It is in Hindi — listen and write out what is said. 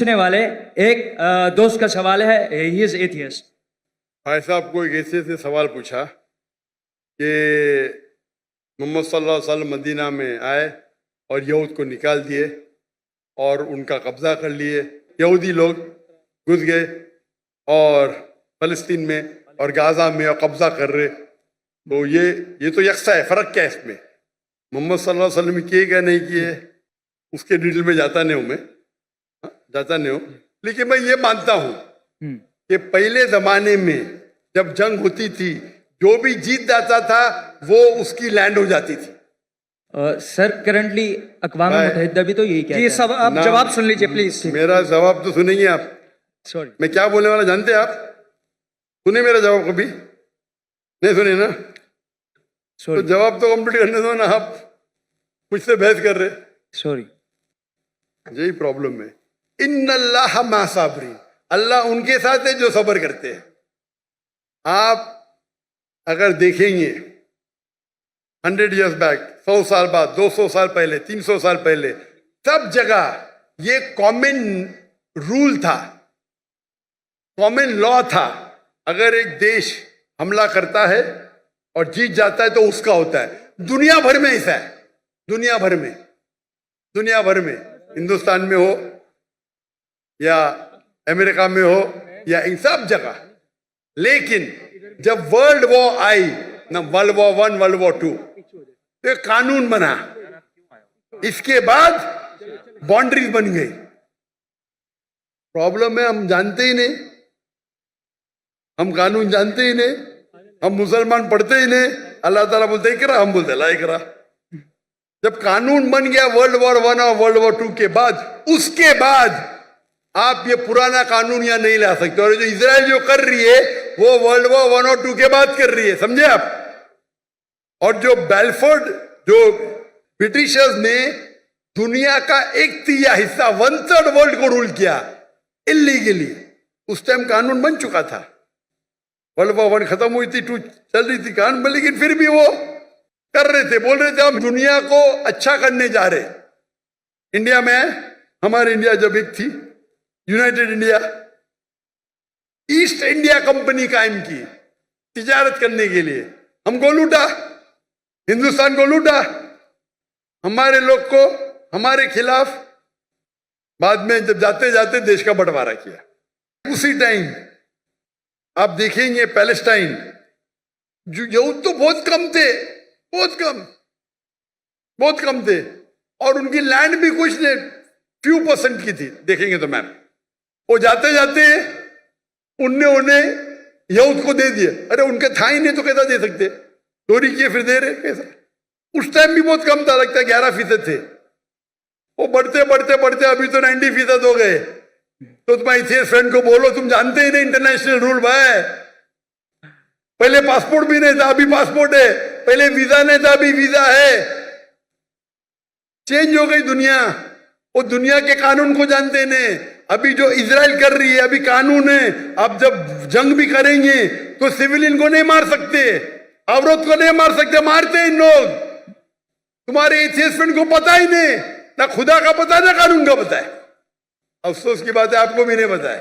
पूछने वाले एक दोस्त का सवाल है, ही इज एथियस्ट। भाई साहब को एक ऐसे से सवाल पूछा कि मोहम्मद सल्लल्लाहु अलैहि वसल्लम मदीना में आए और यहूद को निकाल दिए और उनका कब्जा कर लिए। यहूदी लोग घुस गए और फलस्तीन में और गाजा में और कब्जा कर रहे। तो ये तो यकसा है, फर्क क्या है इसमें? मोहम्मद सल्लल्लाहु अलैहि वसल्लम किए क्या नहीं किए उसके डिटेल में जाता नहीं हूं मैं, जाता नहीं हूं। लेकिन मैं ये मानता हूं कि पहले जमाने में जब जंग होती थी, जो भी जीत जाता था वो उसकी लैंड हो जाती थी। सर करंटली अक़वाम मुत्तहिदा भी तो यही कहता है। जी सब आप जवाब सुन लीजिए प्लीज। मेरा जवाब तो सुनेंगे आप। सॉरी, मैं क्या बोलने वाला जानते हैं आप? सुने मेरा जवाब कभी? नहीं सुने ना? तो जवाब तो कंप्लीट करने दो ना। आप मुझसे बहस कर रहे। सॉरी, यही प्रॉब्लम है। इन्नल्लाह मा साबरीन, अल्लाह उनके साथ है जो सब्र करते हैं। आप अगर देखेंगे 100 years बैक, 100 साल बाद, 200 साल पहले, 300 साल पहले, सब जगह ये कॉमन रूल था, कॉमन लॉ था। अगर एक देश हमला करता है और जीत जाता है तो उसका होता है। दुनिया भर में ऐसा है, दुनिया भर में, दुनिया भर में, हिंदुस्तान में हो या अमेरिका में हो या इन सब जगह। लेकिन जब वर्ल्ड वॉर आई ना, वर्ल्ड वॉर 1, वर्ल्ड वॉर 2, तो एक कानून बना। इसके बाद बाउंड्रीज बन गई। प्रॉब्लम है हम जानते ही नहीं, हम कानून जानते ही नहीं, हम मुसलमान पढ़ते ही नहीं। अल्लाह ताला बोलते इकरा, हम बोलते ला इकरा। जब कानून बन गया वर्ल्ड वॉर 1 और वर्ल्ड वॉर 2 के बाद, उसके बाद आप ये पुराना कानून यहां नहीं ला सकते। और जो इजराइल जो कर रही है वो वर्ल्ड वॉर 1 और 2 के बाद कर रही है, समझे आप? और जो बेलफोर्ड, जो ब्रिटिशर्स ने दुनिया का 1/3 हिस्सा, 1/3 वर्ल्ड को रूल किया इलीगली, उस टाइम कानून बन चुका था। वर्ल्ड वॉर 1 खत्म हुई थी, 2 चल रही थी कानून, लेकिन फिर भी वो कर रहे थे, बोल रहे थे हम दुनिया को अच्छा करने जा रहे। इंडिया में, हमारी इंडिया जब एक थी, United India, east India company कायम की तिजारत करने के लिए। हमको लूटा, हिंदुस्तान को लूटा, हमारे लोग को हमारे खिलाफ। बाद में जब जाते जाते देश का बंटवारा किया। उसी टाइम आप देखेंगे पैलेस्टाइन, जो यहूद तो बहुत कम थे, बहुत कम, बहुत कम थे, और उनकी लैंड भी कुछ नहीं, few % की थी। देखेंगे तो मैम, वो जाते जाते उन्हें यहूद को दे दिए। अरे उनके था ही नहीं तो कैसा दे सकते? चोरी किए फिर दे रहे कैसा? उस टाइम भी बहुत कम था, लगता है 11% थे। वो बढ़ते बढ़ते बढ़ते अभी तो 90% हो गए। तो तुम्हारे इथियस फ्रेंड को बोलो, तुम जानते ही नहीं इंटरनेशनल रूल भाई। पहले पासपोर्ट भी नहीं था, अभी पासपोर्ट है। पहले वीजा नहीं था, अभी वीजा है। चेंज हो गई दुनिया। वो दुनिया के कानून को जानते नहीं। अभी जो इजराइल कर रही है, अभी कानून है। अब जब जंग भी करेंगे तो सिविलियन को नहीं मार सकते, औरत को नहीं मार सकते, मारते हैं इन लोग। तुम्हारे एथियस्ट फ्रेंड को पता ही नहीं, ना खुदा का पता, ना कानून का पता है। अफसोस की बात है, आपको भी नहीं पता है।